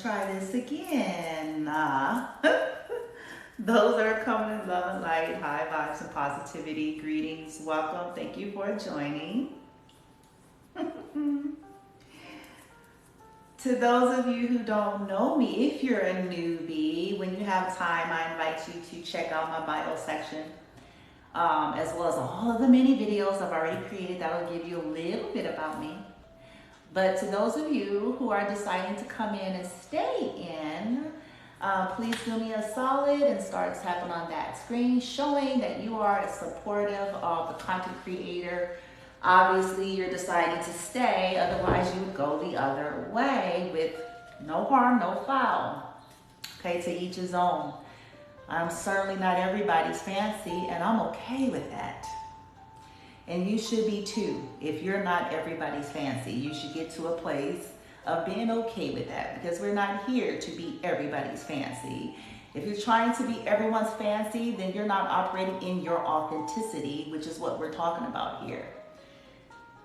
try this again. Those that are coming in love and light, high vibes and positivity, greetings, welcome. Thank you for joining. To those of you who don't know me, if you're a newbie, when you have time, I invite you to check out my bio section, as well as all of the many videos I've already created that'll give you a little bit about me. But to those of you who are deciding to come in and stay in, please do me a solid and start tapping on that screen, showing that you are supportive of the content creator. Obviously, you're deciding to stay, otherwise you would go the other way with no harm, no foul. Okay, to each his own. I'm certainly not everybody's fancy, and I'm okay with that. And you should be too. If you're not everybody's fancy, you should get to a place of being okay with that, because we're not here to be everybody's fancy. If you're trying to be everyone's fancy, then you're not operating in your authenticity, which is what we're talking about here.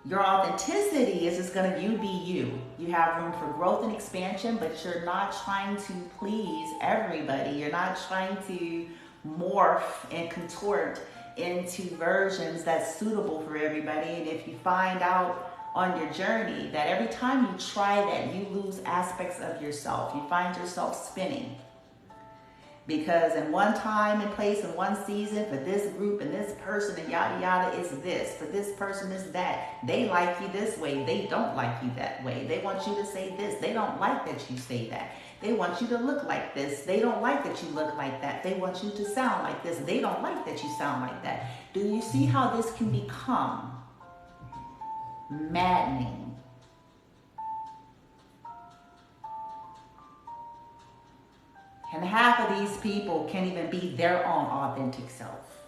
Your authenticity is just gonna be you. You have room for growth and expansion, but you're not trying to please everybody. You're not trying to morph and contort into versions that's suitable for everybody. And if you find out on your journey that every time you try that, you lose aspects of yourself, you find yourself spinning. Because in one time and place, in one season, for this group and this person and yada yada is this, for this person is that. They like you this way, they don't like you that way. They want you to say this, they don't like that you say that. They want you to look like this, they don't like that you look like that. They want you to sound like this, they don't like that you sound like that. Do you see how this can become maddening? And half of these people can't even be their own authentic self.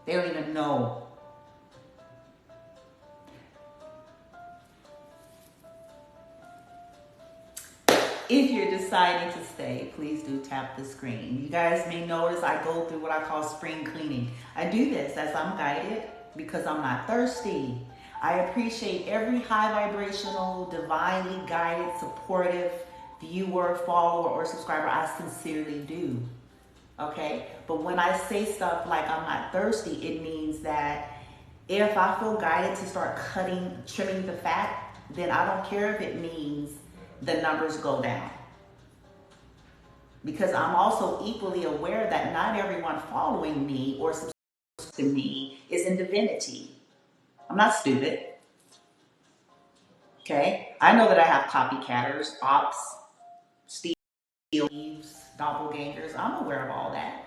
They don't even know. If you're deciding to stay, please do tap the screen. You guys may notice I go through what I call spring cleaning. I do this as I'm guided because I'm not thirsty. I appreciate every high vibrational, divinely guided, supportive viewer, follower, or subscriber. I sincerely do. Okay? But when I say stuff like I'm not thirsty, it means that if I feel guided to start trimming the fat, then I don't care if it means the numbers go down. Because I'm also equally aware that not everyone following me or subscribing to me is in divinity. I'm not stupid. Okay? I know that I have copycatters, ops, thieves, doppelgangers. I'm aware of all that.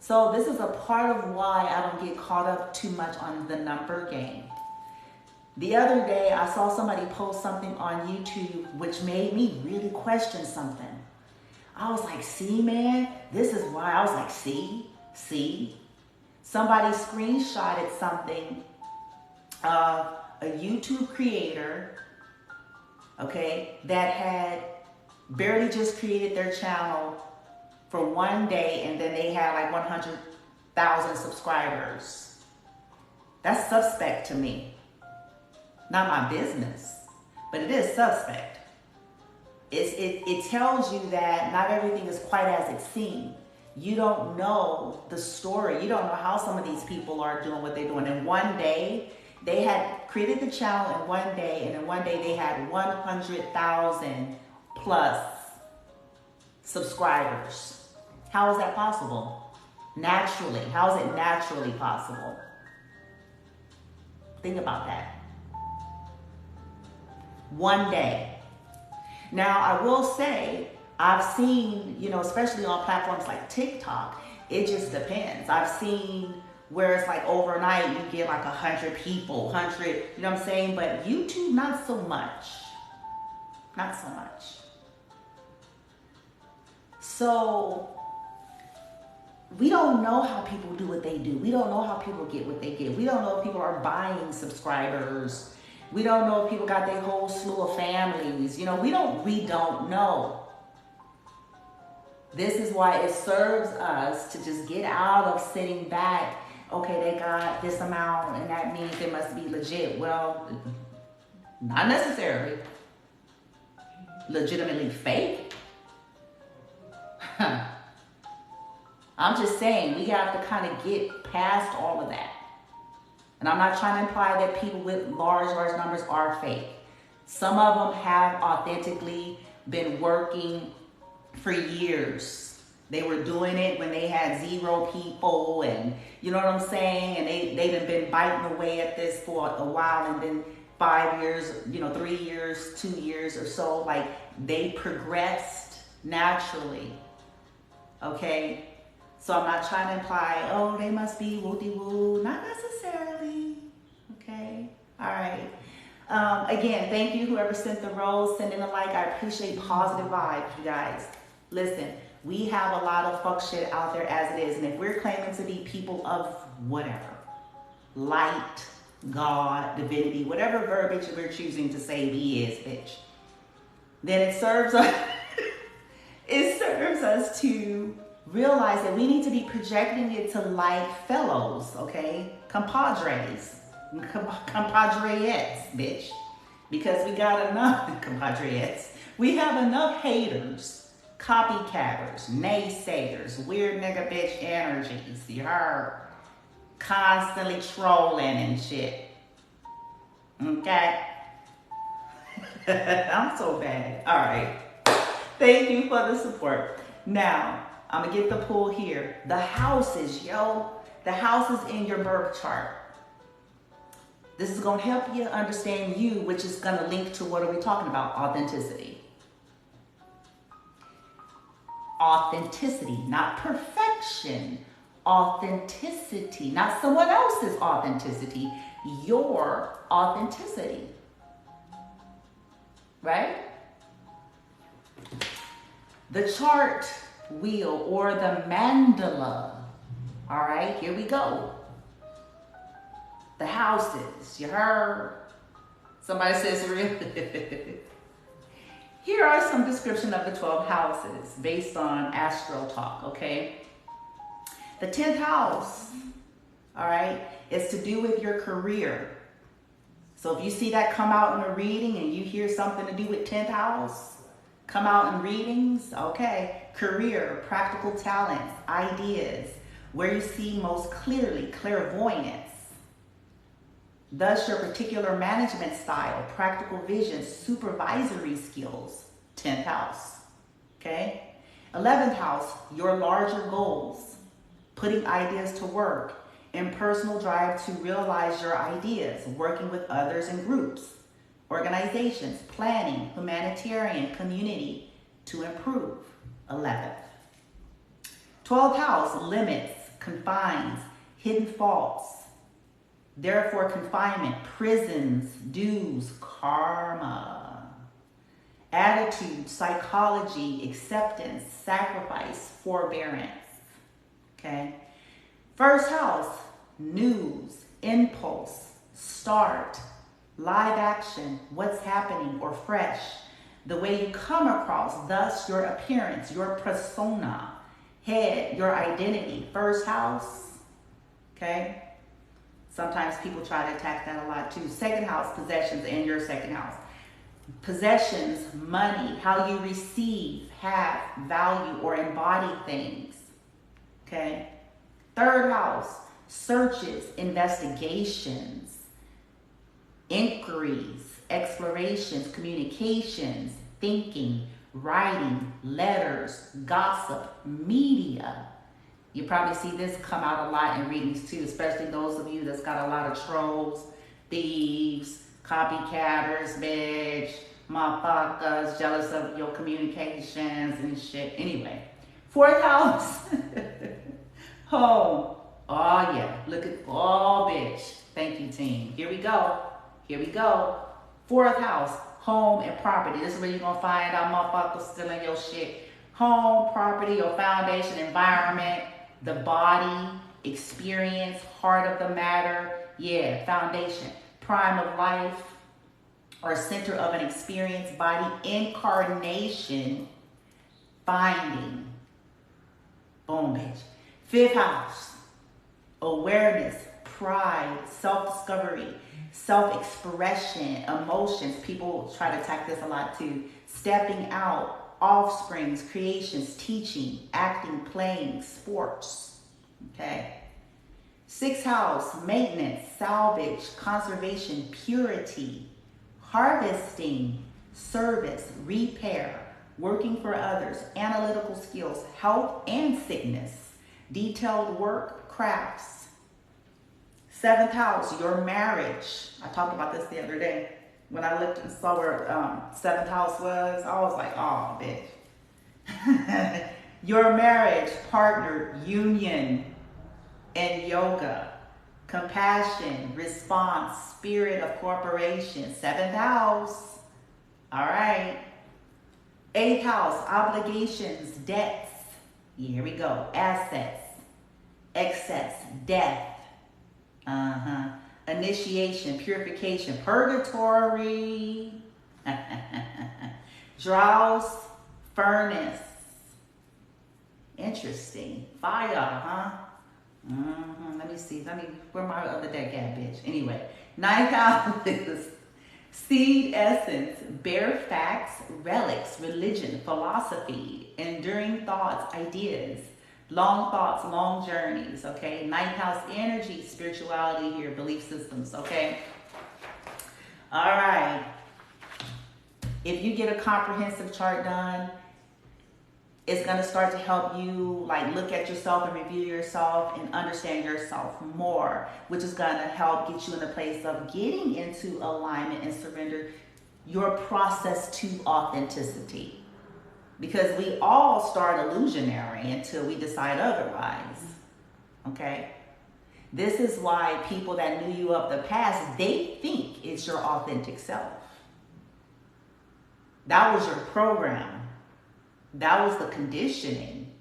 So this is a part of why I don't get caught up too much on the number game. The other day, I saw somebody post something on YouTube which made me really question something. I was like, see, man, this is why. I was like, see. Somebody screenshotted something of a YouTube creator, okay, that had barely just created their channel for one day, and then they had like 100,000 subscribers. That's suspect to me. Not my business, but it is suspect. It tells you that not everything is quite as it seems. You don't know the story. You don't know how some of these people are doing what they're doing. And one day, they had created the channel in one day, and in one day they had 100,000 plus subscribers. How is that possible? Naturally. How is it naturally possible? Think about that. One day. Now, I will say, I've seen, especially on platforms like TikTok, it just depends. I've seen where it's like overnight you get like 100 people, 100, you know what I'm saying? But YouTube, not so much. Not so much. So, we don't know how people do what they do. We don't know how people get what they get. We don't know if people are buying subscribers. We don't know if people got their whole slew of families. We don't know. This is why it serves us to just get out of sitting back. Okay, they got this amount and that means they must be legit. Well, Not necessarily legitimately fake. I'm just saying we have to kind of get past all of that. And I'm not trying to imply that people with large numbers are fake. Some of them have authentically been working for years. They were doing it when they had 0 people, and you know what I'm saying? And they've been biting away at this for a while, and then 5 years, 3 years, 2 years or so, like they progressed naturally. Okay? So I'm not trying to imply, oh, they must be woo-de-woo. Not necessarily. Okay? All right. Again, thank you, whoever sent the rose, sending a like. I appreciate positive vibes, you guys. Listen, we have a lot of fuck shit out there as it is. And if we're claiming to be people of whatever, light, God, divinity, whatever verbiage we're choosing to say we is, bitch, then it serves us, it serves us to realize that we need to be projecting it to like fellows, okay? Compadres. Compadreettes, bitch. Because we got enough compadreettes. We have enough haters, copycatters, naysayers, weird nigga bitch energies. You heard? Constantly trolling and shit. Okay? I'm so bad. All right. Thank you for the support. Now, I'm going to get the pull here. The houses, yo. The houses in your birth chart. This is going to help you understand you, which is going to link to what are we talking about? Authenticity. Authenticity, not perfection. Authenticity, not someone else's authenticity. Your authenticity. Right? The chart wheel or the mandala. All right, here we go. The houses, you heard? Somebody says, really? Here are some description of the 12 houses based on Astro Talk, okay? The 10th house, all right, is to do with your career. So if you see that come out in a reading and you hear something to do with 10th house, come out in readings, okay. Career, practical talents, ideas, where you see most clearly, clairvoyance. Thus, your particular management style, practical vision, supervisory skills, 10th house, okay? 11th house, your larger goals, putting ideas to work, and personal drive to realize your ideas, working with others in groups, organizations, planning, humanitarian, community to improve, 11th. 12th house, limits, confines, hidden faults, therefore confinement, prisons, dues, karma, attitude, psychology, acceptance, sacrifice, forbearance, okay? First house, news, impulse, start, live action, what's happening or fresh, the way you come across, thus your appearance, your persona, head, your identity, first house, okay? Sometimes people try to attack that a lot too. Second house, possessions, and your second house. Possessions, money, how you receive, have, value, or embody things, okay? Third house, searches, investigations, inquiries, explorations, communications, thinking, writing, letters, gossip, media. You probably see this come out a lot in readings too, especially those of you that's got a lot of trolls, thieves, copycatters, bitch, motherfuckers, jealous of your communications and shit. Anyway, fourth house. Home. Oh yeah, look at, oh bitch. Thank you, team. Here we go. Here we go. Fourth house, home and property. This is where you're gonna find out motherfuckers stealing your shit. Home, property, your foundation, environment, the body, experience, heart of the matter. Yeah, foundation. Prime of life or center of an experience, body, incarnation, finding. Boom, bitch. Fifth house, awareness, pride, self-discovery, self-expression, emotions. People try to attack this a lot too. Stepping out, offsprings, creations, teaching, acting, playing, sports. Okay. 6th house, maintenance, salvage, conservation, purity, harvesting, service, repair, working for others, analytical skills, health and sickness, detailed work, crafts. 7th house, your marriage. I talked about this the other day. When I looked and saw where 7th house was, I was like, oh, bitch. Your marriage, partner, union, and yoga, compassion, response, spirit of cooperation. 7th house. All right. 8th house, obligations, debts. Here we go. Assets, excess, death. Initiation, purification, purgatory, drowse, furnace. Interesting. Fire, huh? Let me see. Where my other deck at, bitch? Anyway, 9th house is seed essence, bare facts, relics, religion, philosophy, enduring thoughts, ideas, long thoughts, long journeys, okay? 9th house energy, spirituality here, belief systems, okay? All right. If you get a comprehensive chart done, it's going to start to help you like look at yourself and review yourself and understand yourself more, which is going to help get you in the place of getting into alignment and surrender your process to authenticity. Because we all start illusionary until we decide otherwise. Okay? This is why people that knew you of the past, they think it's your authentic self. That was your program. That was the conditioning.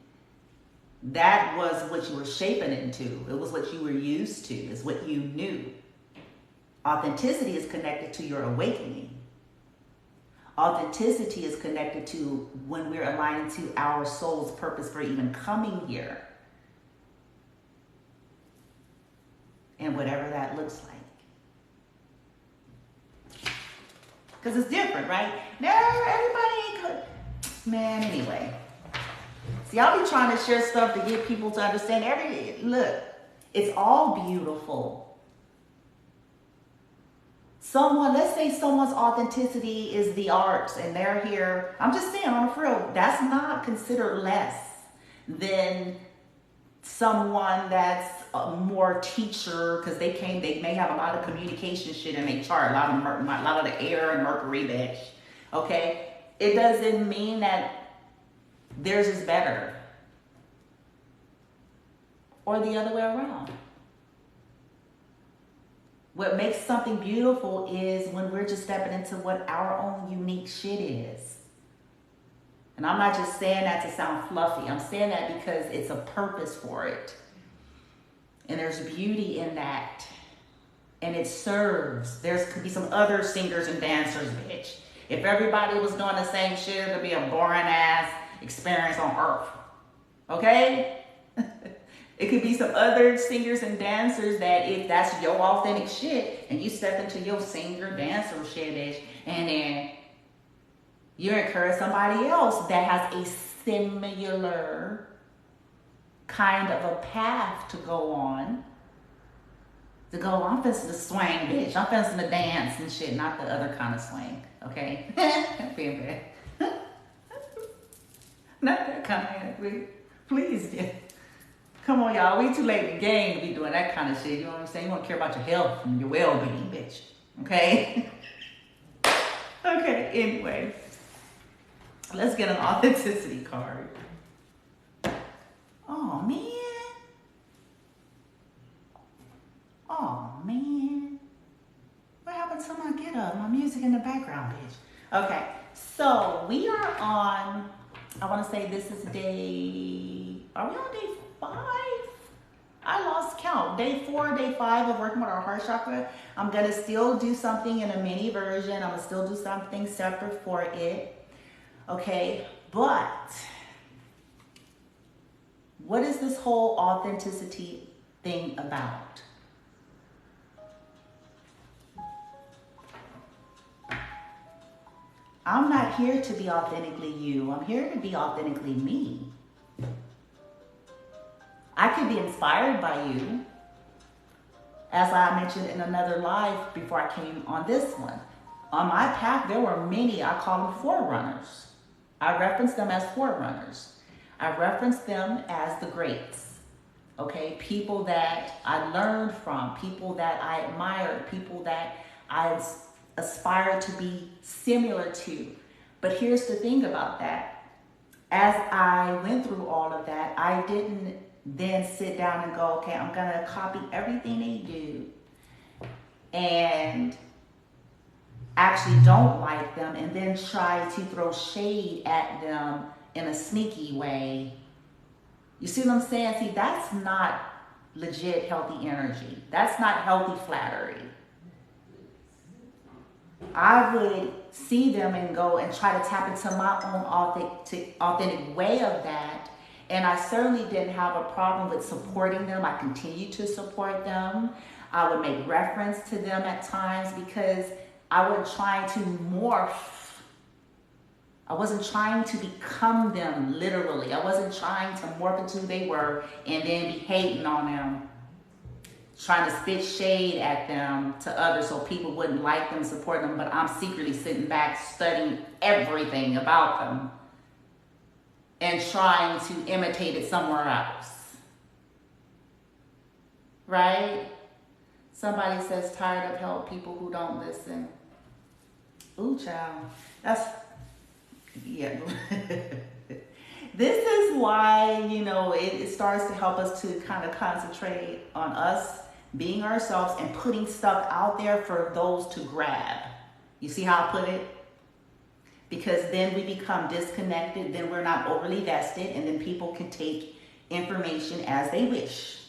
That was what you were shaping into. It was what you were used to. It's what you knew. Authenticity is connected to your awakening. Authenticity is connected to when we're aligning to our soul's purpose for even coming here. And whatever that looks like. Because it's different, right? No, everybody ain't good. Man, anyway. See, I'll be trying to share stuff to get people to understand look, it's all beautiful. Let's say someone's authenticity is the arts and they're here. I'm just saying on a real, that's not considered less than someone that's more teacher because they may have a lot of communication shit in their chart, a lot of the air and Mercury, bitch. Okay? It doesn't mean that theirs is better. Or the other way around. What makes something beautiful is when we're just stepping into what our own unique shit is. And I'm not just saying that to sound fluffy. I'm saying that because it's a purpose for it. And there's beauty in that. And it serves. Could be some other singers and dancers, bitch. If everybody was doing the same shit, it would be a boring ass experience on earth. Okay? It could be some other singers and dancers that if that's your authentic shit and you step into your singer, dancer shit, bitch, and then you encourage somebody else that has a similar kind of a path to go on. I'm finna swing, bitch. I'm finna dance and shit, not the other kind of swing, okay? Being bad. Not that kind of, please, yeah. Come on, y'all. We too late in the game to be doing that kind of shit. You know what I'm saying? You want to care about your health and your well-being, bitch. Okay? Okay, anyway. Let's get an authenticity card. Oh, man. Oh, man. What happened to my get up? My music in the background, bitch. Okay, so we are on, I want to say this is are we on day 5? I lost count. Day 4, day 5 of working with our heart chakra. I'm going to still do something in a mini version. I'm going to still do something separate for it. Okay, but what is this whole authenticity thing about? I'm not here to be authentically you. I'm here to be authentically me. I could be inspired by you. As I mentioned in another live before I came on this one. On my path, there were many, I call them forerunners. I reference them as forerunners. I reference them as the greats. Okay, people that I learned from, people that I admired, people that I aspired to be similar to. But here's the thing about that. As I went through all of that, I didn't then sit down and go, okay, I'm going to copy everything they do and actually don't like them and then try to throw shade at them in a sneaky way. You see what I'm saying? See, that's not legit healthy energy. That's not healthy flattery. I would see them and go and try to tap into my own authentic way of that. And I certainly didn't have a problem with supporting them. I continue to support them. I would make reference to them at times because I wasn't trying to morph. I wasn't trying to become them literally. I wasn't trying to morph into who they were and then be hating on them, trying to spit shade at them to others so people wouldn't like them, support them, but I'm secretly sitting back studying everything about them and trying to imitate it somewhere else. Right? Somebody says tired of help people who don't listen. Ooh, child. That's, yeah. This is why, it starts to help us to kind of concentrate on us being ourselves and putting stuff out there for those to grab. You see how I put it? Because then we become disconnected, then we're not overly vested, and then people can take information as they wish.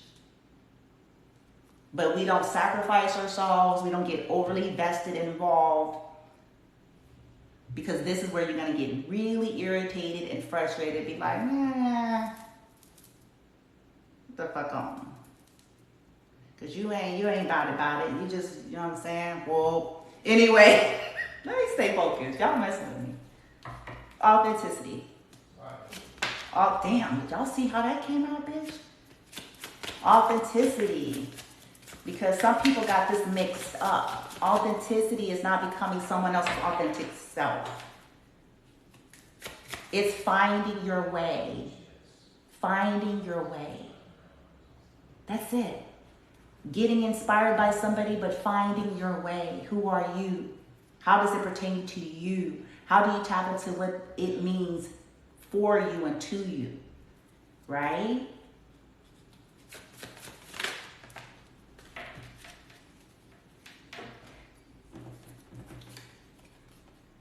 But we don't sacrifice ourselves, we don't get overly vested and involved, because this is where you're going to get really irritated and frustrated, be like, nah, what the fuck on? Because you ain't about it. You just, you know what I'm saying? Well, anyway, let me stay focused. Y'all messing with me. Authenticity. Oh, damn. Did y'all see how that came out, bitch? Authenticity. Because some people got this mixed up. Authenticity is not becoming someone else's authentic self. It's finding your way. Finding your way. That's it. Getting inspired by somebody, but finding your way. Who are you? How does it pertain to you? How do you tap into what it means for you and to you? Right?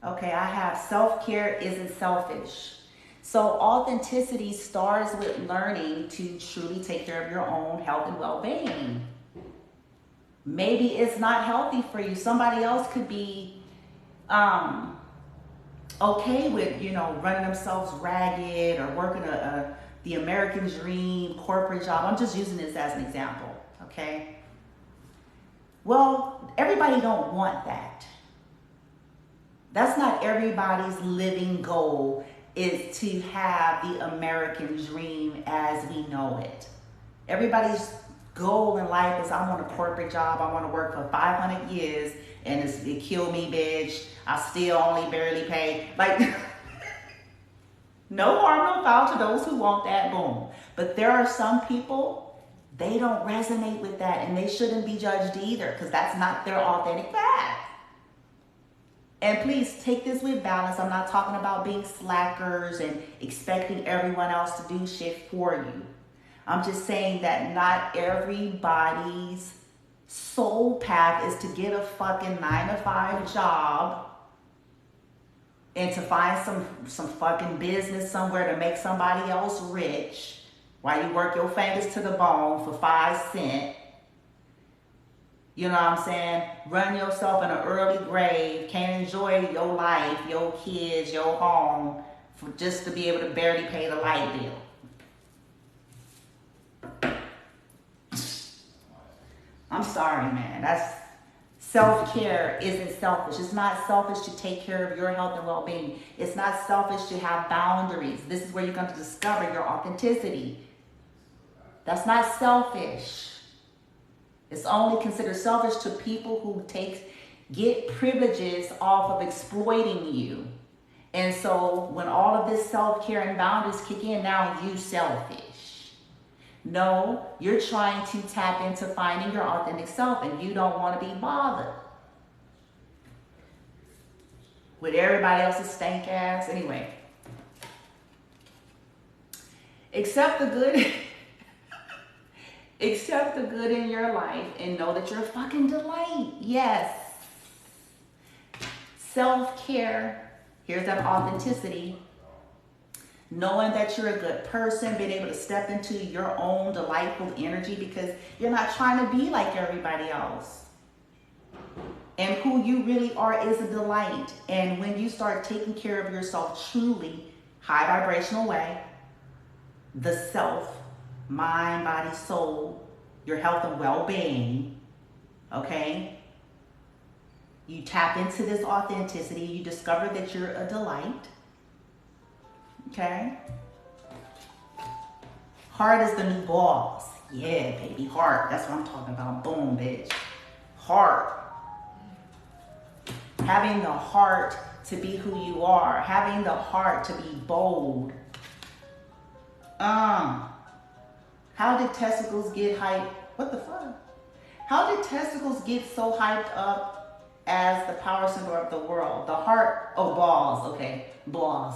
Okay, I have self-care isn't selfish. So authenticity starts with learning to truly take care of your own health and well-being. Maybe it's not healthy for you. Somebody else could be okay with, running themselves ragged or working the American dream corporate job. I'm just using this as an example, okay? Well, everybody don't want that. That's not everybody's living goal, is to have the American dream as we know it. Everybody's goal in life is, I want a corporate job, I want to work for 500 years, and it kill me, bitch. I still only barely pay. Like, no harm, no foul to those who want that, boom. But there are some people, they don't resonate with that, and they shouldn't be judged either, because that's not their authentic path. And please take this with balance. I'm not talking about being slackers and expecting everyone else to do shit for you. I'm just saying that not everybody's soul path is to get a fucking 9-to-5 job and to find some fucking business somewhere to make somebody else rich while you work your fingers to the bone for 5 cents. You know what I'm saying? Run yourself in an early grave, can't enjoy your life, your kids, your home, just to be able to barely pay the light bill. I'm sorry, man. That's Self-care isn't selfish. It's not selfish to take care of your health and well-being. It's not selfish to have boundaries. This is where you're going to discover your authenticity. That's not selfish. It's only considered selfish to people who get privileges off of exploiting you. And so when all of this self-care and boundaries kick in, now you selfish. No, you're trying to tap into finding your authentic self, and you don't want to be bothered with everybody else's stank ass. Anyway, accept the good. Accept the good in your life and know that you're a fucking delight. Yes. Self-care. Here's that authenticity. Knowing that you're a good person, being able to step into your own delightful energy because you're not trying to be like everybody else. And who you really are is a delight. And when you start taking care of yourself truly, high vibrational way, the self, mind, body, soul, your health and well-being, okay? You tap into this authenticity. You discover that you're a delight. Okay? Heart is the new boss. Yeah, baby, heart. That's what I'm talking about. Boom, bitch. Heart. Having the heart to be who you are. Having the heart to be bold. How did testicles get hyped? What the fuck? How did testicles get so hyped up as the power symbol of the world? The heart, oh, balls, okay, balls.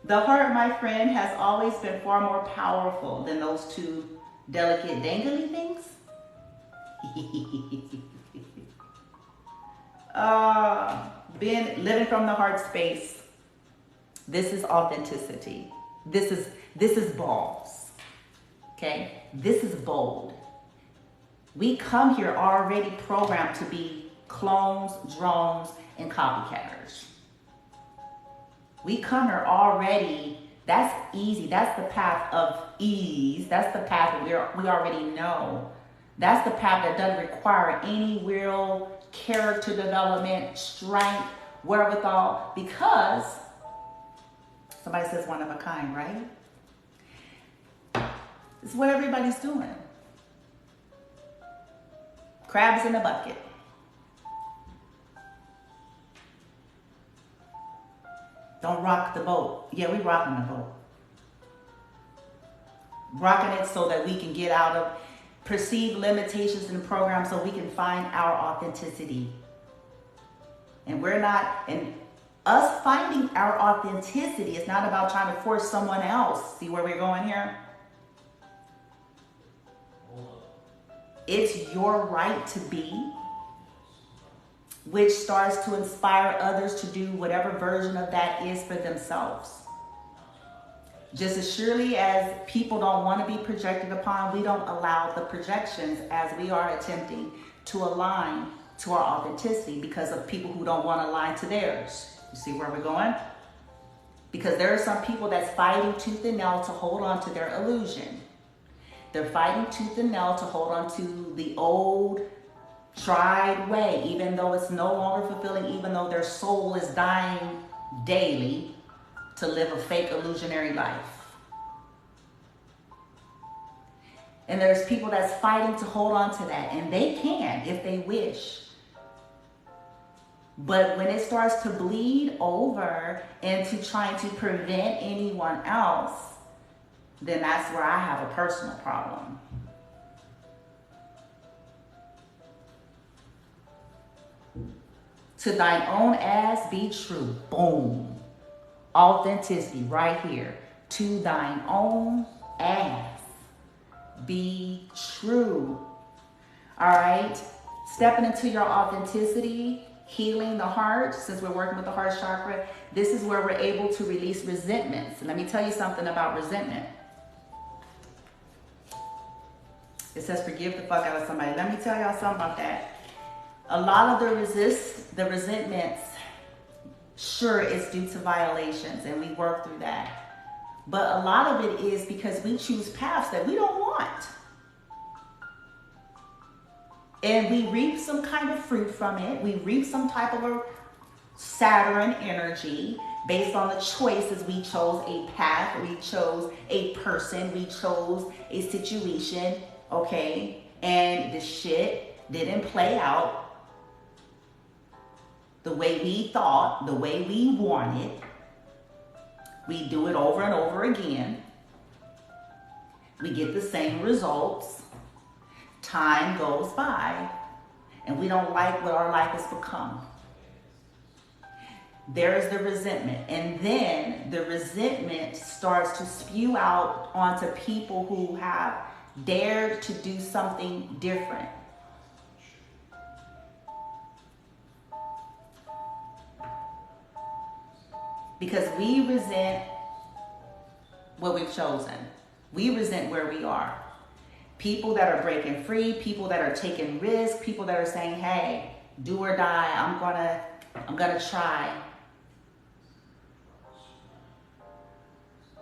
The heart, my friend, has always been far more powerful than those two delicate dangly things. Living from the heart space. This is authenticity. This is balls. Okay? This is bold. We come here already programmed to be clones, drones, and copycatters. We come here already, that's easy. That's the path of ease. That's the path that we already know. That's the path that doesn't require any real character development, strength, wherewithal, because somebody says one of a kind, right? It's what everybody's doing. Crabs in a bucket. Don't rock the boat. Yeah, we rocking the boat. Rocking it so that we can get out of perceived limitations in the program so we can find our authenticity. And us finding our authenticity is not about trying to force someone else. See where we're going here? It's your right to be, which starts to inspire others to do whatever version of that is for themselves. Just as surely as people don't want to be projected upon, we don't allow the projections as we are attempting to align to our authenticity because of people who don't want to align to theirs. You see where we're going? Because there are some people that's fighting tooth and nail to hold on to their illusion. They're fighting tooth and nail to hold on to the old, tried way, even though it's no longer fulfilling, even though their soul is dying daily to live a fake illusionary life. And there's people that's fighting to hold on to that, and they can if they wish. But when it starts to bleed over into trying to prevent anyone else, then that's where I have a personal problem. To thine own ass be true. Boom. Authenticity right here. To thine own ass be true. All right. Stepping into your authenticity, healing the heart. Since we're working with the heart chakra, this is where we're able to release resentments. Let me tell you something about resentment. It says forgive the fuck out of somebody. Let me tell y'all something about that. A lot of the resentments, sure, it's due to violations, and we work through that. But a lot of it is because we choose paths that we don't want. And we reap some kind of fruit from it. We reap some type of a Saturn energy based on the choices. We chose a path, we chose a person, we chose a situation, okay? And the shit didn't play out the way we thought, the way we wanted. We do it over and over again. We get the same results. Time goes by, and we don't like what our life has become. There's the resentment. And then the resentment starts to spew out onto people who have dared to do something different. Because we resent what we've chosen. We resent where we are. People that are breaking free, people that are taking risks, people that are saying, hey, do or die, I'm gonna try.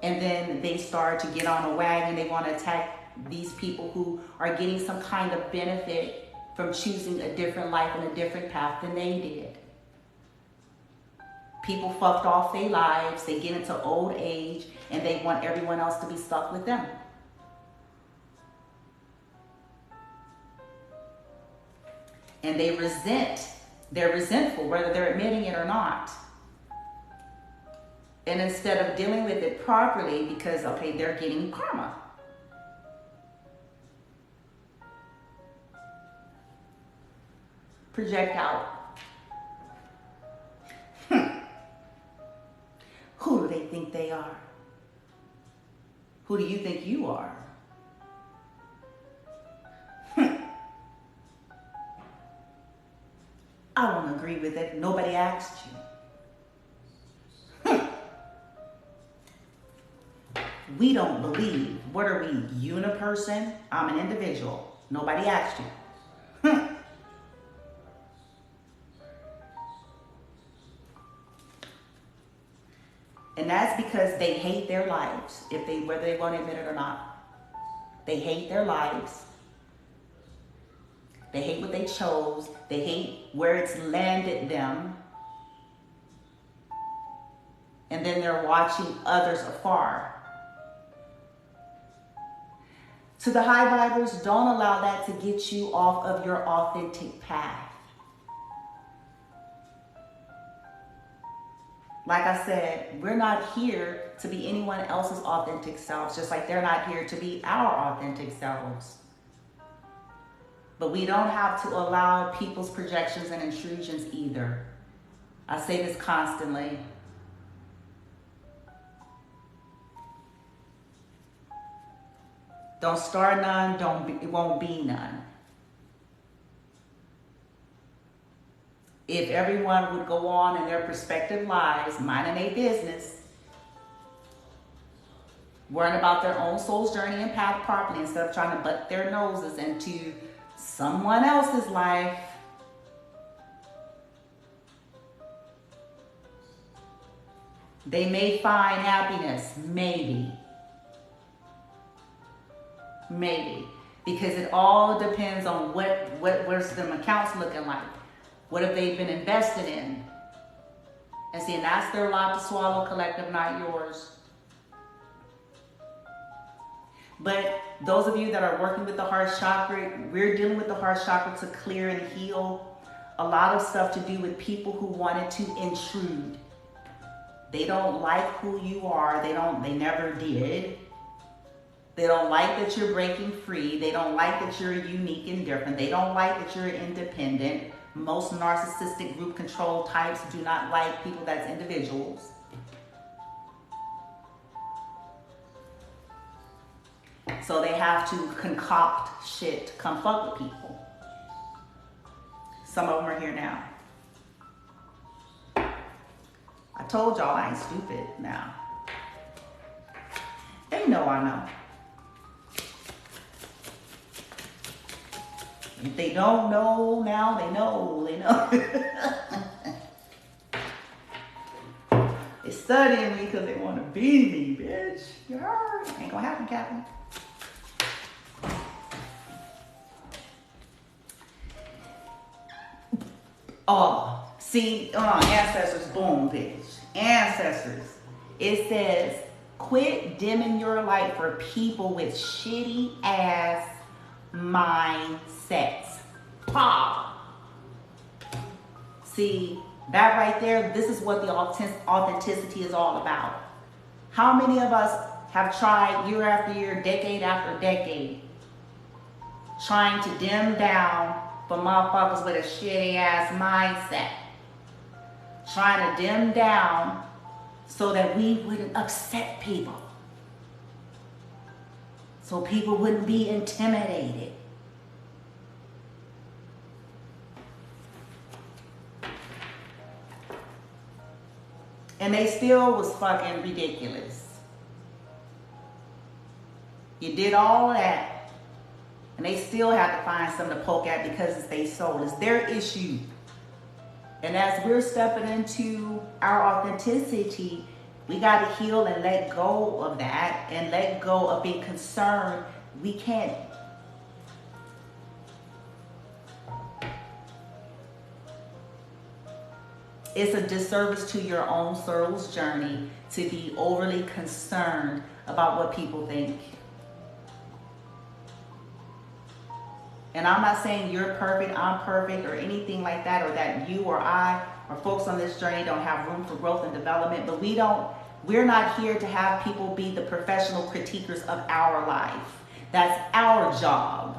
And then they start to get on a wagon. They want to attack these people who are getting some kind of benefit from choosing a different life and a different path than they did. People fucked off their lives. They get into old age and they want everyone else to be stuck with them. And they resent. They're resentful, whether they're admitting it or not. And instead of dealing with it properly, because, okay, they're getting karma. Project out. Who do they think they are? Who do you think you are? I don't agree with it. Nobody asked you. We don't believe. What are we, uniperson? I'm an individual. Nobody asked you. And that's because they hate their lives, whether they want to admit it or not. They hate their lives. They hate what they chose. They hate where it's landed them. And then they're watching others afar. To the high vibers, don't allow that to get you off of your authentic path. Like I said, we're not here to be anyone else's authentic selves, just like they're not here to be our authentic selves. But we don't have to allow people's projections and intrusions either. I say this constantly. Don't start none, it won't be none. If everyone would go on in their respective lives, minding their business, worrying about their own soul's journey and path properly instead of trying to butt their noses into someone else's life, they may find happiness, maybe. Maybe. Because it all depends on where's them accounts looking like. What have they been invested in? And see, and that's their lot to swallow, collective, not yours. But those of you that are working with the heart chakra, we're dealing with the heart chakra to clear and heal a lot of stuff to do with people who wanted to intrude. They don't like who you are. They never did. They don't like that you're breaking free. They don't like that you're unique and different. They don't like that you're independent. Most narcissistic group control types do not like people that's individuals. So they have to concoct shit to come fuck with people. Some of them are here now. I told y'all I ain't stupid now. They know I know. If they don't know now, they know. They know. They're studying me because they want to be me, bitch. Ain't gonna happen, Captain. Oh, see, ancestors, boom, bitch. Ancestors. It says, quit dimming your light for people with shitty ass mindsets. Pop. See, that right there, this is what the authenticity is all about. How many of us have tried year after year, decade after decade, trying to dim down for motherfuckers with a shitty ass mindset? Trying to dim down so that we wouldn't upset people. So people wouldn't be intimidated. And they still was fucking ridiculous. You did all that, and they still have to find something to poke at because it's their soul. It's their issue. And as we're stepping into our authenticity, we got to heal and let go of that and let go of being concerned. We can't. It's a disservice to your own soul's journey to be overly concerned about what people think. And I'm not saying you're perfect, I'm perfect, or anything like that, or that you or I or folks on this journey don't have room for growth and development, but we're not here to have people be the professional critiquers of our life. That's our job.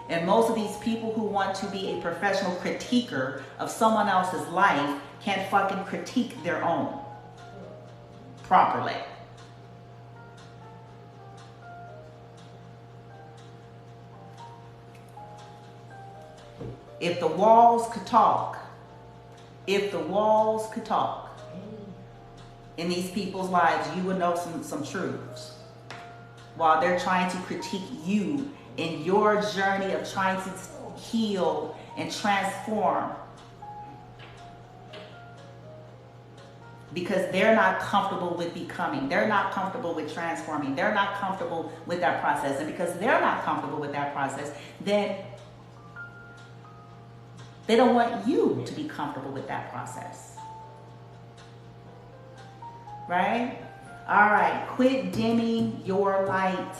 And most of these people who want to be a professional critiquer of someone else's life can't fucking critique their own properly. If the walls could talk, in these people's lives, you would know some truths. While they're trying to critique you in your journey of trying to heal and transform. Because they're not comfortable with becoming. They're not comfortable with transforming. They're not comfortable with that process. And because they're not comfortable with that process, then they don't want you to be comfortable with that process. Right? All right. Quit dimming your light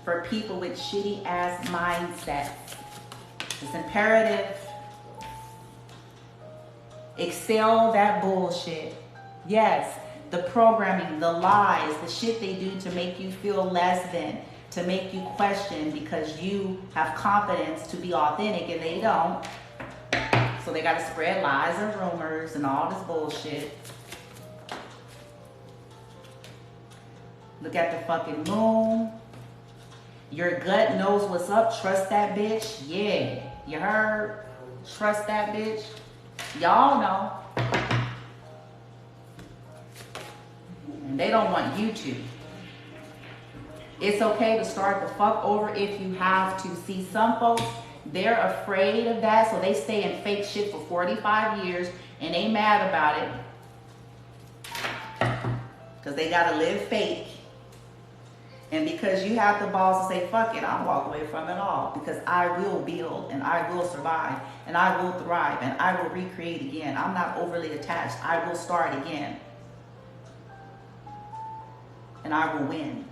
for people with shitty ass mindsets. It's imperative. Excel that bullshit. Yes, the programming, the lies, the shit they do to make you feel less than, to make you question because you have confidence to be authentic and they don't. So they got to spread lies and rumors and all this bullshit. Look at the fucking moon. Your gut knows what's up. Trust that bitch. Yeah, you heard? Trust that bitch. Y'all know. And they don't want you to. It's okay to start the fuck over if you have to. See, some folks, they're afraid of that, so they stay in fake shit for 45 years and they mad about it. Because they gotta live fake. And because you have the balls to say, fuck it, I'll walk away from it all. Because I will build and I will survive and I will thrive and I will recreate again. I'm not overly attached. I will start again. And I will win.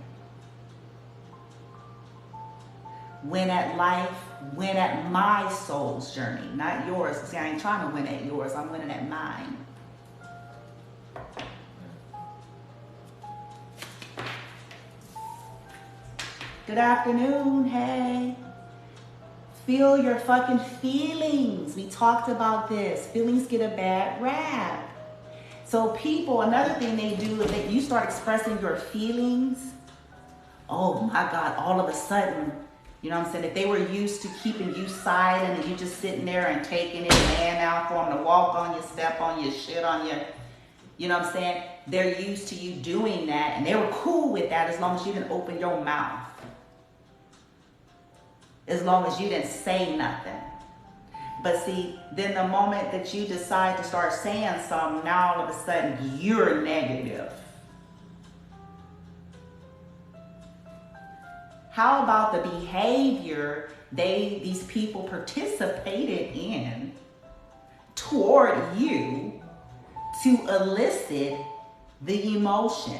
Win at life, win at my soul's journey, not yours. See, I ain't trying to win at yours, I'm winning at mine. Good afternoon, hey. Feel your fucking feelings. We talked about this. Feelings get a bad rap. So people, another thing they do is that you start expressing your feelings. Oh my God, all of a sudden, you know what I'm saying? If they were used to keeping you silent and you just sitting there and taking it, laying out for them to walk on you, step on you, shit on you, you know what I'm saying? They're used to you doing that and they were cool with that as long as you didn't open your mouth. As long as you didn't say nothing. But see, then the moment that you decide to start saying something, now all of a sudden you're negative. How about the behavior these people participated in toward you to elicit the emotion.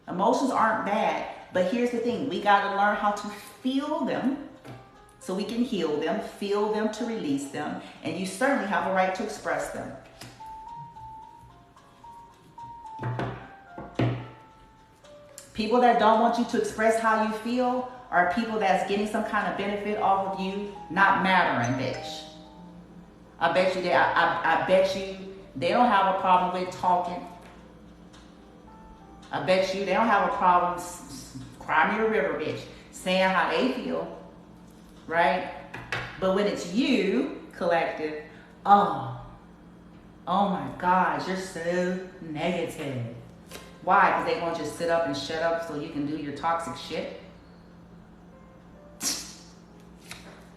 Emotions aren't bad, but here's the thing. We got to learn how to feel them so we can heal them, feel them to release them, and you certainly have a right to express them. People that don't want you to express how you feel are people that's getting some kind of benefit off of you not mattering, bitch. I bet you I bet you they don't have a problem with talking. I bet you they don't have a problem, cry me a river, bitch, saying how they feel, right? But when it's you, collective, oh my gosh, you're so negative. Why? Because they won't just sit up and shut up so you can do your toxic shit.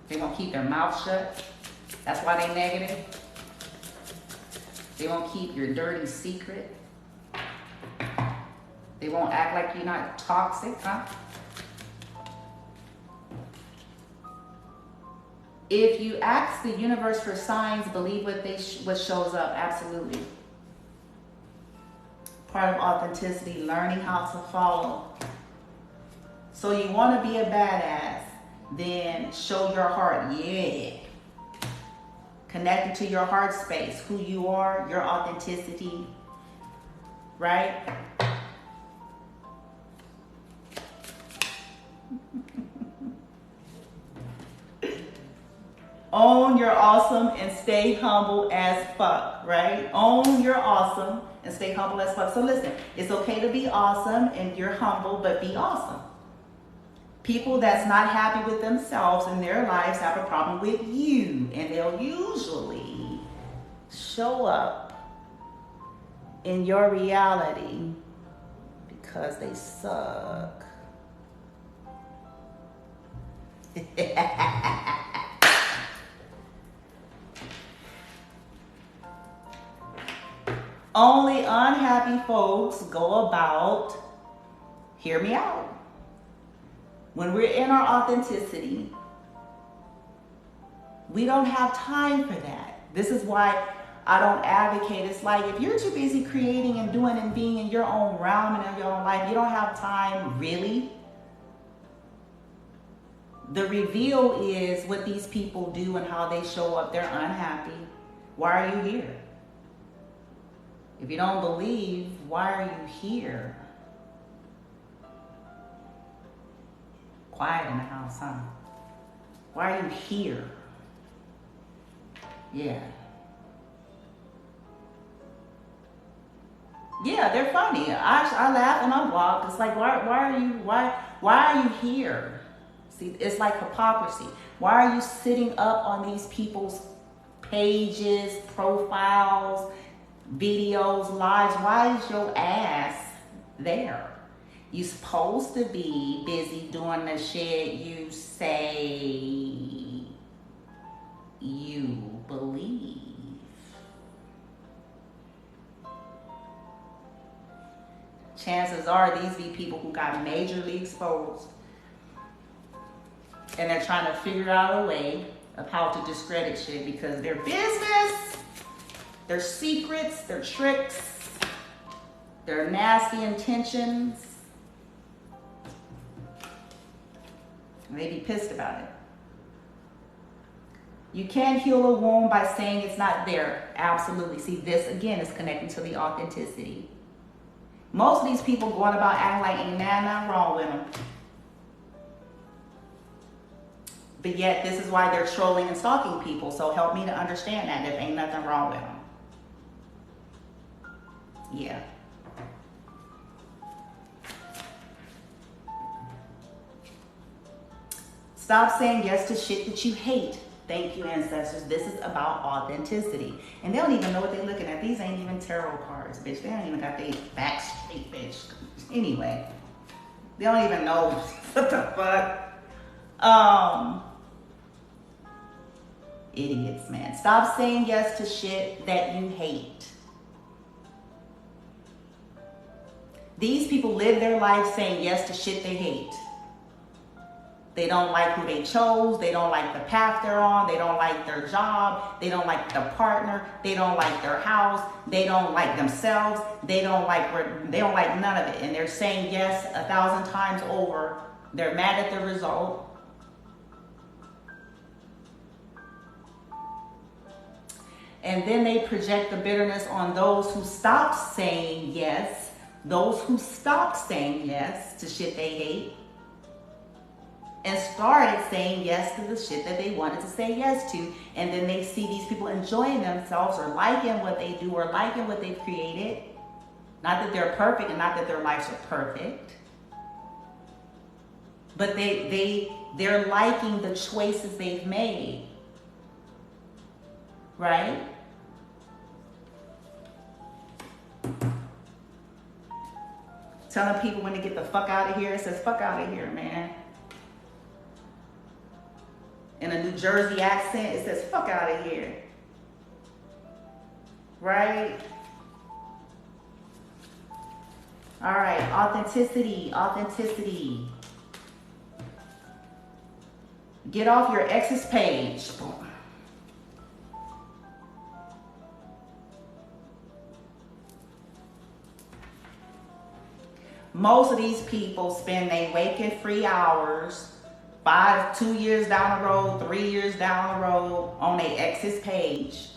They won't keep their mouth shut. That's why they negative. They won't keep your dirty secret. They won't act like you're not toxic, huh? If you ask the universe for signs, believe what shows up. Absolutely. Part of authenticity, learning how to follow. So you want to be a badass, then show your heart. Yeah. Connected to your heart space, who you are, your authenticity, right? Own your awesome and stay humble as fuck, right? Own your awesome and stay humble as fuck. So listen, it's okay to be awesome and you're humble, but be awesome. People that's not happy with themselves in their lives have a problem with you, and they'll usually show up in your reality because they suck. Only unhappy folks go about, hear me out. When we're in our authenticity, we don't have time for that. This is why I don't advocate. It's like if you're too busy creating and doing and being in your own realm and in your own life, you don't have time, really. The reveal is what these people do and how they show up. They're unhappy. Why are you here? If you don't believe, why are you here? Quiet in the house, huh? Why are you here? Yeah. Yeah, they're funny. I laugh and I walk. It's like, why are you here? See, it's like hypocrisy. Why are you sitting up on these people's pages, profiles, videos, lives? Why is your ass there? You supposed to be busy doing the shit you say you believe. Chances are these be people who got majorly exposed and they're trying to figure out a way of how to discredit shit because their business, their secrets, their tricks, their nasty intentions, they be pissed about it. You can't heal a wound by saying it's not there. Absolutely. See, this again is connecting to the authenticity. Most of these people going about acting like ain't nothing wrong with them. But yet, this is why they're trolling and stalking people. So help me to understand that there ain't nothing wrong with them. Yeah. Stop saying yes to shit that you hate. Thank you, ancestors. This is about authenticity. And they don't even know what they're looking at. These ain't even tarot cards, bitch. They don't even got their back straight, bitch. Anyway, they don't even know what the fuck. Idiots, man. Stop saying yes to shit that you hate. These people live their life saying yes to shit they hate. They don't like who they chose. They don't like the path they're on. They don't like their job. They don't like the partner. They don't like their house. They don't like themselves. They don't like none of it. And they're saying yes 1,000 times over. They're mad at the result. And then they project the bitterness on those who stopped saying yes. Those who stopped saying yes to shit they hate. And started saying yes to the shit that they wanted to say yes to. And then they see these people enjoying themselves or liking what they do or liking what they've created. Not that they're perfect and not that their lives are perfect. But they're liking the choices they've made. Right? Telling people when to get the fuck out of here. It says fuck out of here, man. In a New Jersey accent, it says fuck out of here. Right? All right, authenticity, authenticity. Get off your ex's page. Most of these people spend their waking free hours 2 years down the road, 3 years down the road on their ex's page.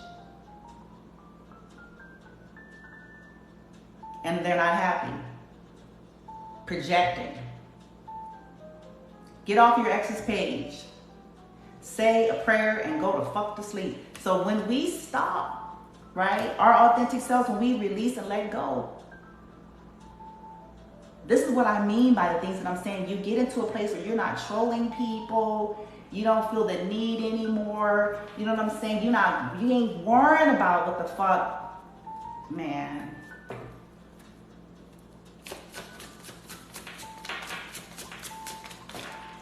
And they're not happy. Projecting. Get off your ex's page. Say a prayer and go to fuck to sleep. So when we stop, right, our authentic selves, when we release and let go, this is what I mean by the things that I'm saying. You get into a place where you're not trolling people. You don't feel the need anymore. You know what I'm saying? You ain't worrying about what the fuck, man.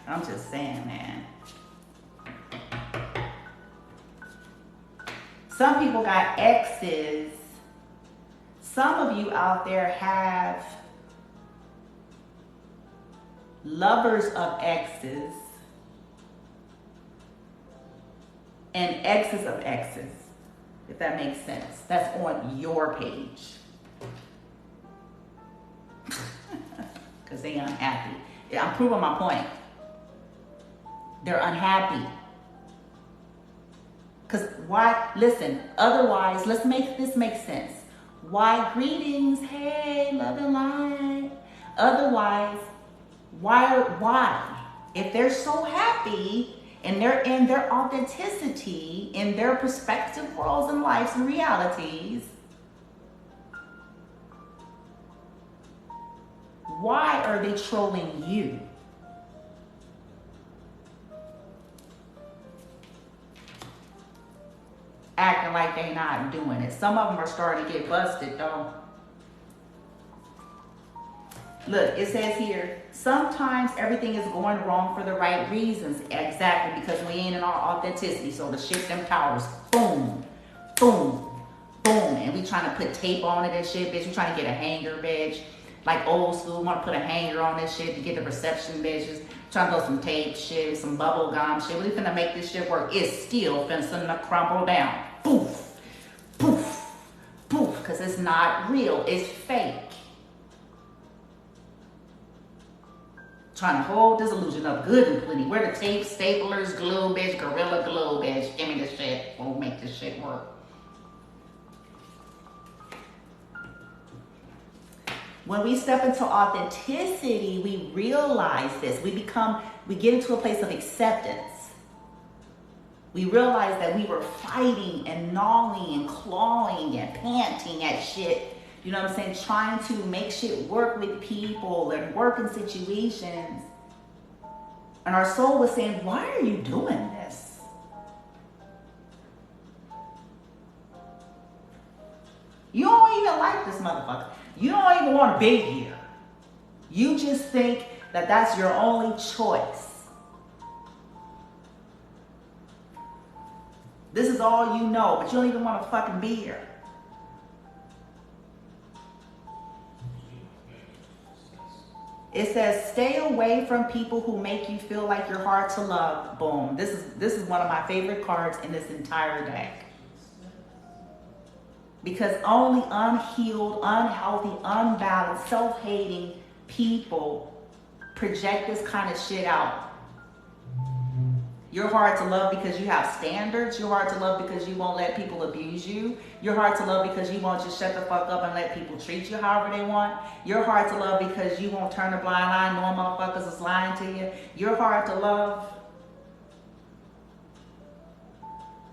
I'm just saying, man. Some people got exes. Some of you out there have lovers of exes and exes of exes, if that makes sense. That's on your page. Because they unhappy. I'm proving my point. They're unhappy. Because why? Listen, otherwise, let's make this make sense. Why greetings? Hey, love and light. Otherwise, why? If they're so happy and they're in their authenticity, in their perspective worlds and lives and realities, why are they trolling you? Acting like they're not doing it. Some of them are starting to get busted though. Look, it says here, sometimes everything is going wrong for the right reasons. Exactly, because we ain't in our authenticity. So to shift them towers, boom, boom, boom. And we trying to put tape on it and shit, bitch. We trying to get a hanger, bitch. Like old school, want to put a hanger on this shit to get the reception, bitches. Trying to throw some tape shit, some bubble gum shit. We finna make this shit work. It's still finna crumble down. Poof, poof, poof. Because it's not real. It's fake. Trying to hold this illusion up good and plenty. Where the tape, staplers, glue, bitch, gorilla glue, bitch. Give me this shit. We'll make this shit work. When we step into authenticity, we realize this. We get into a place of acceptance. We realize that we were fighting and gnawing and clawing and panting at shit. You know what I'm saying? Trying to make shit work with people and work in situations. And our soul was saying, why are you doing this? You don't even like this motherfucker. You don't even want to be here. You just think that that's your only choice. This is all you know, but you don't even want to fucking be here. It says, stay away from people who make you feel like you're hard to love. Boom. This is one of my favorite cards in this entire deck. Because only unhealed, unhealthy, unbalanced, self-hating people project this kind of shit out. You're hard to love because you have standards. You're hard to love because you won't let people abuse you. You're hard to love because you won't just shut the fuck up and let people treat you however they want. You're hard to love because you won't turn a blind eye knowing motherfuckers is lying to you. You're hard to love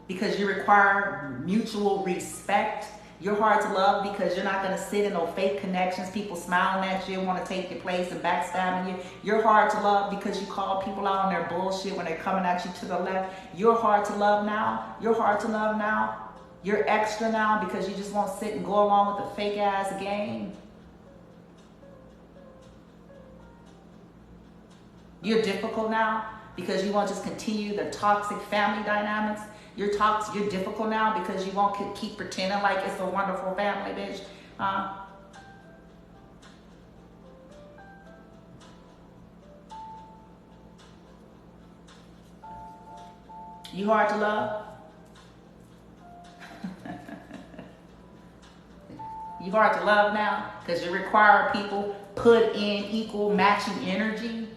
because you require mutual respect. You're hard to love because you're not going to sit in no fake connections, people smiling at you and want to take your place and backstabbing you. You're hard to love because you call people out on their bullshit when they're coming at you to the left. You're hard to love now. You're hard to love now. You're extra now because you just won't sit and go along with the fake ass game. You're difficult now because you won't just continue the toxic family dynamics. You're difficult now because you won't keep pretending like it's a wonderful family, bitch. You hard to love? You hard to love now because you require people put in equal matching energy?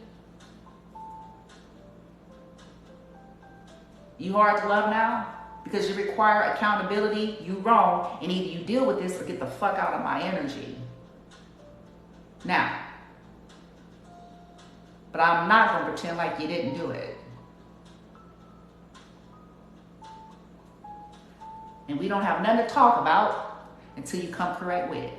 You hard to love now because you require accountability? You wrong, and either you deal with this or get the fuck out of my energy. Now, but I'm not going to pretend like you didn't do it. And we don't have nothing to talk about until you come correct with it.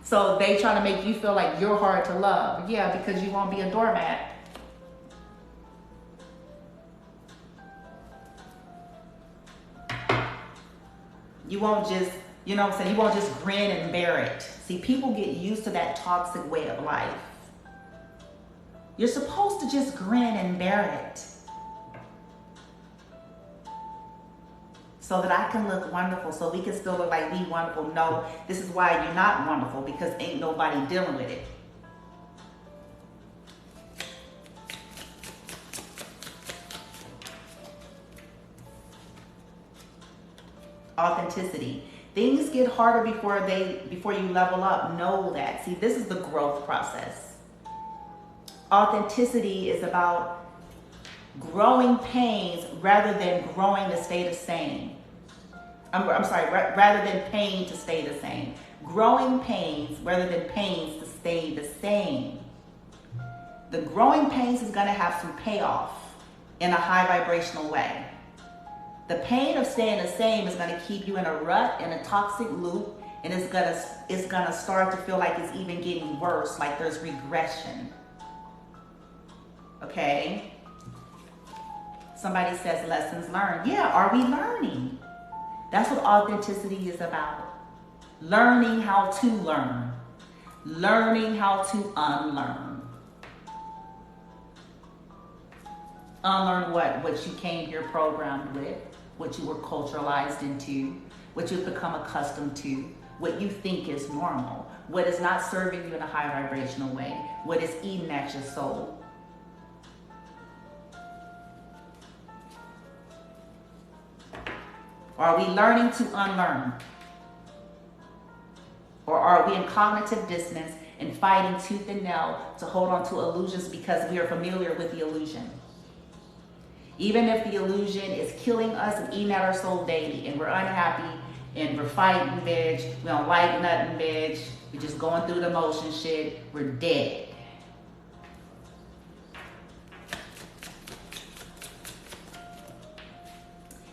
So they trying to make you feel like you're hard to love. Yeah, because you won't be a doormat. You won't just, you know what I'm saying? You won't just grin and bear it. See, people get used to that toxic way of life. You're supposed to just grin and bear it. So that I can look wonderful, so we can still look like we wonderful. No, this is why you're not wonderful, because ain't nobody dealing with it. Authenticity. Things get harder before you level up. Know that. See, this is the growth process. Authenticity is about growing pains rather than growing to stay the same. I'm sorry, rather than pain to stay the same. Growing pains rather than pains to stay the same. The growing pains is going to have some payoff in a high vibrational way. The pain of staying the same is going to keep you in a rut, in a toxic loop, and it's gonna start to feel like it's even getting worse, like there's regression. Okay? Somebody says lessons learned. Yeah, are we learning? That's what authenticity is about. Learning how to learn. Learning how to unlearn. Unlearn what? What you came here programmed with, what you were culturalized into, what you've become accustomed to, what you think is normal, what is not serving you in a high vibrational way, what is eating at your soul. Are we learning to unlearn? Or are we in cognitive dissonance and fighting tooth and nail to hold on to illusions because we are familiar with the illusion? Even if the illusion is killing us and eating at our soul daily, and we're unhappy and we're fighting, bitch, we don't like nothing, bitch, we're just going through the motion shit, we're dead.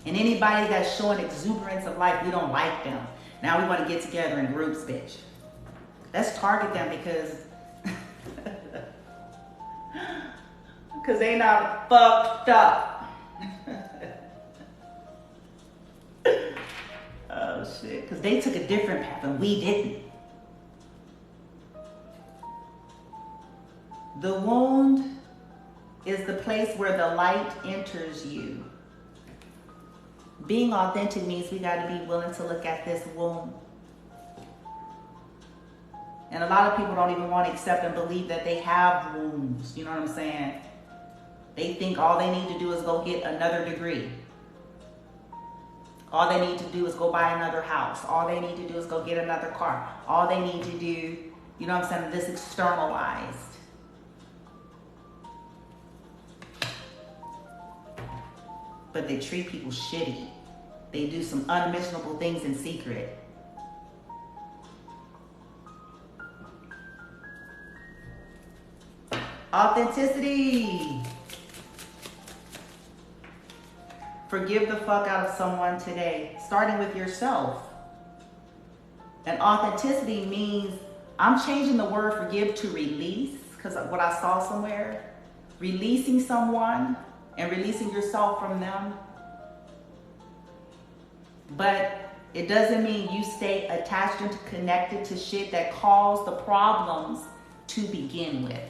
And anybody that's showing exuberance of life, we don't like them. Now we want to get together in groups, bitch. Let's target them because they not fucked up. Oh shit, because they took a different path and we didn't. The wound is the place where the light enters you. Being authentic means we got to be willing to look at this wound. And a lot of people don't even want to accept and believe that they have wounds. You know what I'm saying? They think all they need to do is go get another degree. All they need to do is go buy another house. All they need to do is go get another car. All they need to do, you know what I'm saying, this externalized. But they treat people shitty. They do some unmentionable things in secret. Authenticity. Forgive the fuck out of someone today, starting with yourself. And authenticity means, I'm changing the word forgive to release, because what I saw somewhere, releasing someone and releasing yourself from them. But it doesn't mean you stay attached and connected to shit that caused the problems to begin with.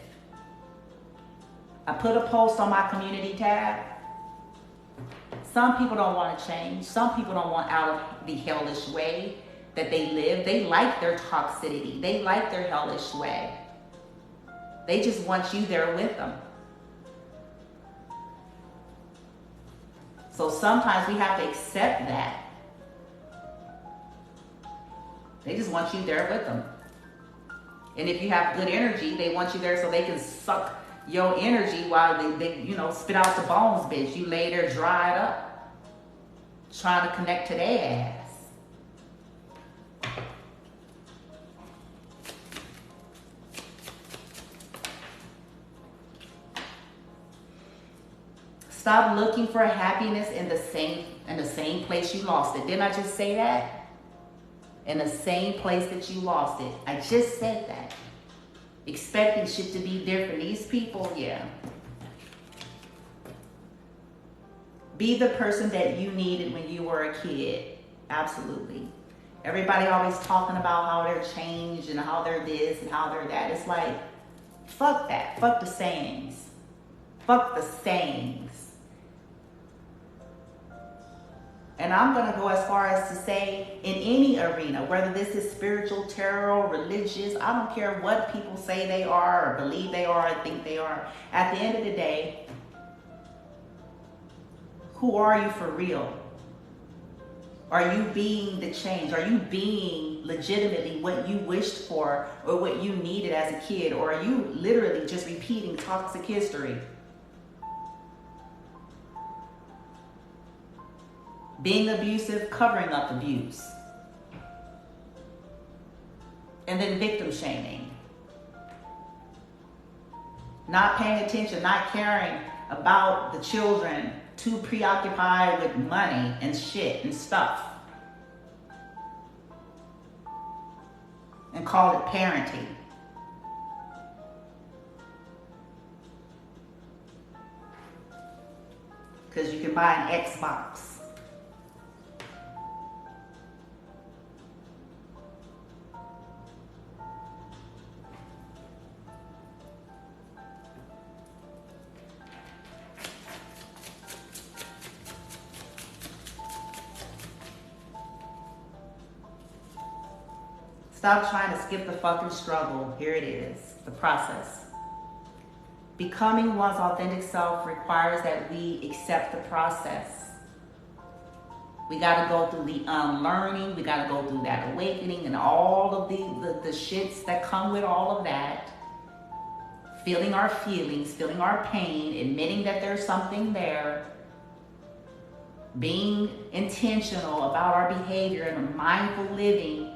I put a post on my community tab. Some people don't want to change. Some people don't want out of the hellish way that they live. They like their toxicity. They like their hellish way. They just want you there with them. So sometimes we have to accept that. They just want you there with them. And if you have good energy, they want you there so they can suck your energy while they you know, spit out the bones, bitch. You lay there dried up, trying to connect to their ass. Stop looking for happiness in the same place you lost it. Didn't I just say that? In the same place that you lost it. I just said that. Expecting shit to be different. These people, yeah. Be the person that you needed when you were a kid. Absolutely. Everybody always talking about how they're changed and how they're this and how they're that. It's like, fuck that. Fuck the sayings. Fuck the sayings. And I'm going to go as far as to say, in any arena, whether this is spiritual, tarot, religious, I don't care what people say they are or believe they are or think they are. At the end of the day, who are you for real? Are you being the change? Are you being legitimately what you wished for or what you needed as a kid? Or are you literally just repeating toxic history? Being abusive, covering up abuse. And then victim shaming. Not paying attention, not caring about the children, too preoccupied with money and shit and stuff. And call it parenting. Because you can buy an Xbox. Stop trying to skip the fucking struggle. Here it is, the process. Becoming one's authentic self requires that we accept the process. We got to go through the unlearning. We got to go through that awakening and all of the shits that come with all of that. Feeling our feelings, feeling our pain, admitting that there's something there. Being intentional about our behavior and mindful living.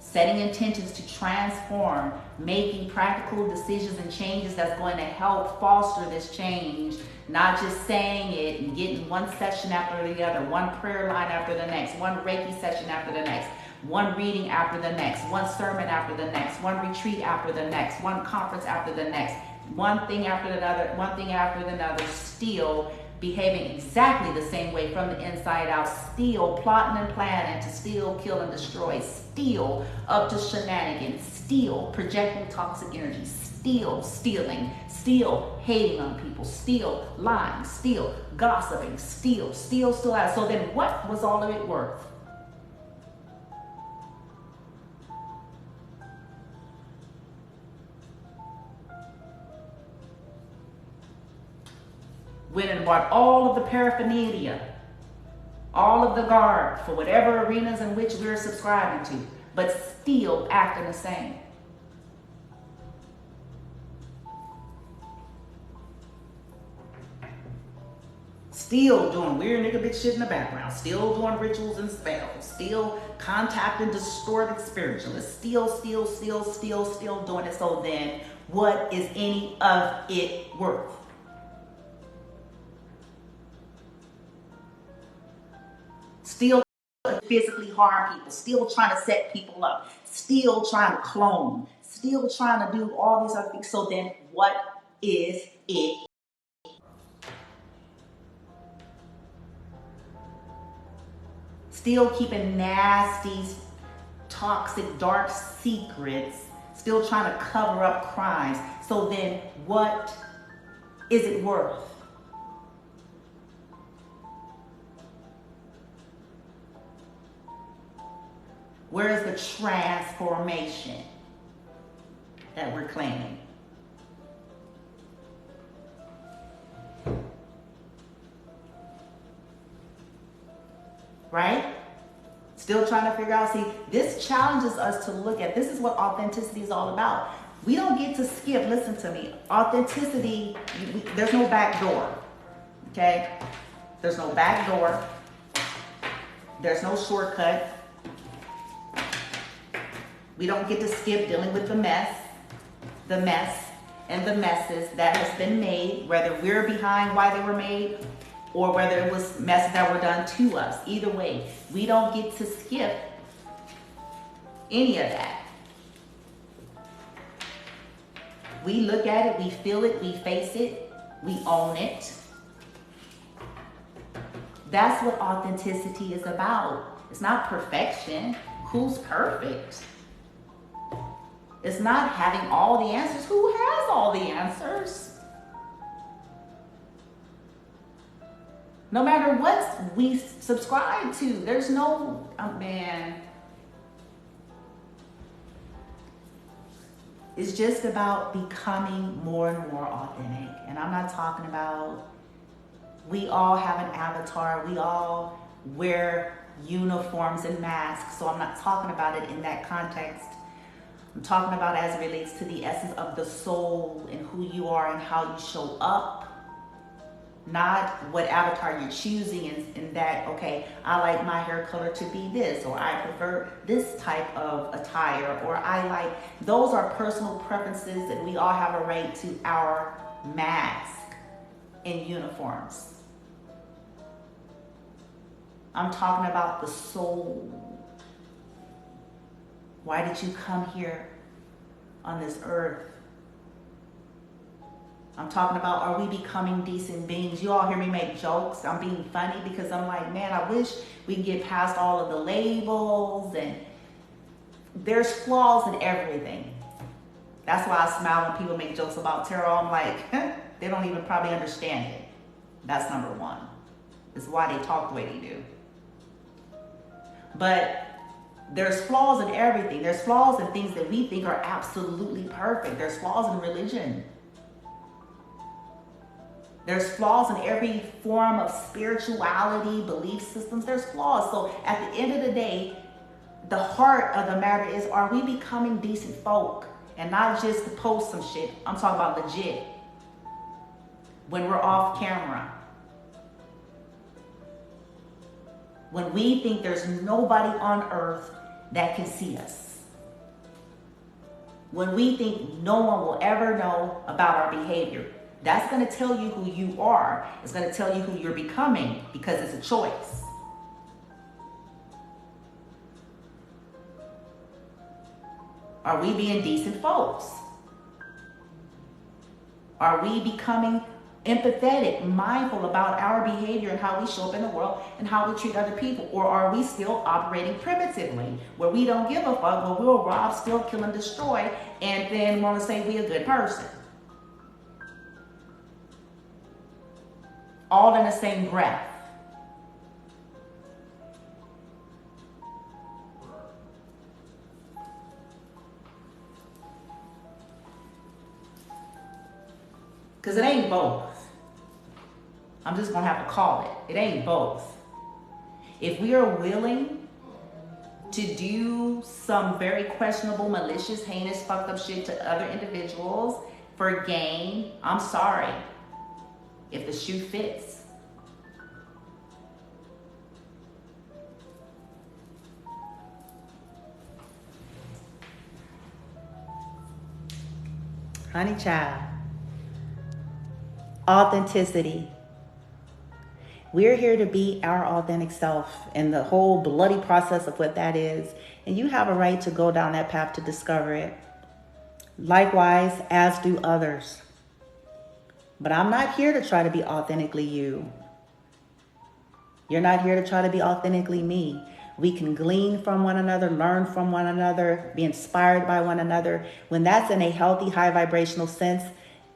Setting intentions to transform, making practical decisions and changes that's going to help foster this change, not just saying it and getting one session after the other, one prayer line after the next, one Reiki session after the next, one reading after the next, one sermon after the next, one retreat after the next, one conference after the next, one thing after another, one thing after another, still behaving exactly the same way from the inside out, still plotting and planning to still kill and destroy, still up to shenanigans, still projecting toxic energy, still stealing, still hating on people, still lying, still gossiping, still. So then what was all of it worth? Went and bought all of the paraphernalia, all of the garb for whatever arenas in which we're subscribing to, but still acting the same. Still doing weird nigga bitch shit in the background, still doing rituals and spells, still contacting distorted spiritualists, still doing it. So then what is any of it worth? Still physically harm people, still trying to set people up, still trying to clone, still trying to do all these other things. So then what is it? Still keeping nasty, toxic, dark secrets, still trying to cover up crimes. So then what is it worth? Where is the transformation that we're claiming? Right? Still trying to figure out. See, this challenges us to look at, this is what authenticity is all about. We don't get to skip, listen to me. Authenticity, there's no back door. Okay? There's no back door. There's no shortcut. We don't get to skip dealing with the mess and the messes that has been made, whether we're behind why they were made or whether it was messes that were done to us. Either way, we don't get to skip any of that. We look at it, we feel it, we face it, we own it. That's what authenticity is about. It's not perfection. Who's perfect? It's not having all the answers. Who has all the answers? No matter what we subscribe to, there's no, oh man. It's just about becoming more and more authentic. And I'm not talking about, we all have an avatar. We all wear uniforms and masks. So I'm not talking about it in that context. I'm talking about as it relates to the essence of the soul and who you are and how you show up. Not what avatar you're choosing in that, okay, I like my hair color to be this, or I prefer this type of attire, or I like, those are personal preferences and we all have a right to our mask and uniforms. I'm talking about the soul. Why did you come here on this earth? I'm talking about, are we becoming decent beings? You all hear me make jokes. I'm being funny because I'm like, man, I wish we could get past all of the labels, and there's flaws in everything. That's why I smile when people make jokes about tarot. I'm like, they don't even probably understand it. That's number one. It's why they talk the way they do. But there's flaws in everything. There's flaws in things that we think are absolutely perfect. There's flaws in religion. There's flaws in every form of spirituality, belief systems. There's flaws. So at the end of the day, the heart of the matter is, are we becoming decent folk? And not just to post some shit. I'm talking about legit. When we're off camera. When we think there's nobody on earth that can see us. When we think no one will ever know about our behavior. That's going to tell you who you are. It's going to tell you who you're becoming, because it's a choice. Are we being decent folks? Are we becoming empathetic, mindful about our behavior and how we show up in the world and how we treat other people? Or are we still operating primitively, where we don't give a fuck, where we'll rob, steal, kill, and destroy, and then want to say we a good person? All in the same breath. Because it ain't both. I'm just going to have to call it. It ain't both. If we are willing to do some very questionable, malicious, heinous, fucked up shit to other individuals for gain, I'm sorry. If the shoe fits. Honey child. Authenticity. We're here to be our authentic self and the whole bloody process of what that is. And you have a right to go down that path to discover it. Likewise, as do others. But I'm not here to try to be authentically you. You're not here to try to be authentically me. We can glean from one another, learn from one another, be inspired by one another. When that's in a healthy, high vibrational sense,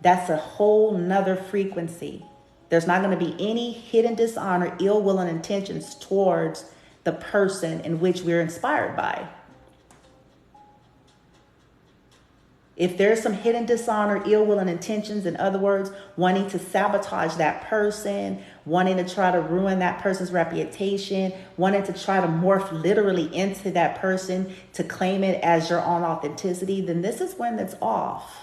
that's a whole nother frequency. There's not going to be any hidden dishonor, ill will, and intentions towards the person in which we're inspired by. If there's some hidden dishonor, ill will, and intentions, in other words, wanting to sabotage that person, wanting to try to ruin that person's reputation, wanting to try to morph literally into that person to claim it as your own authenticity, then this is when it's off.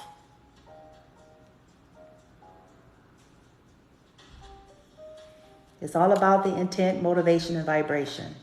It's all about the intent, motivation, and vibration.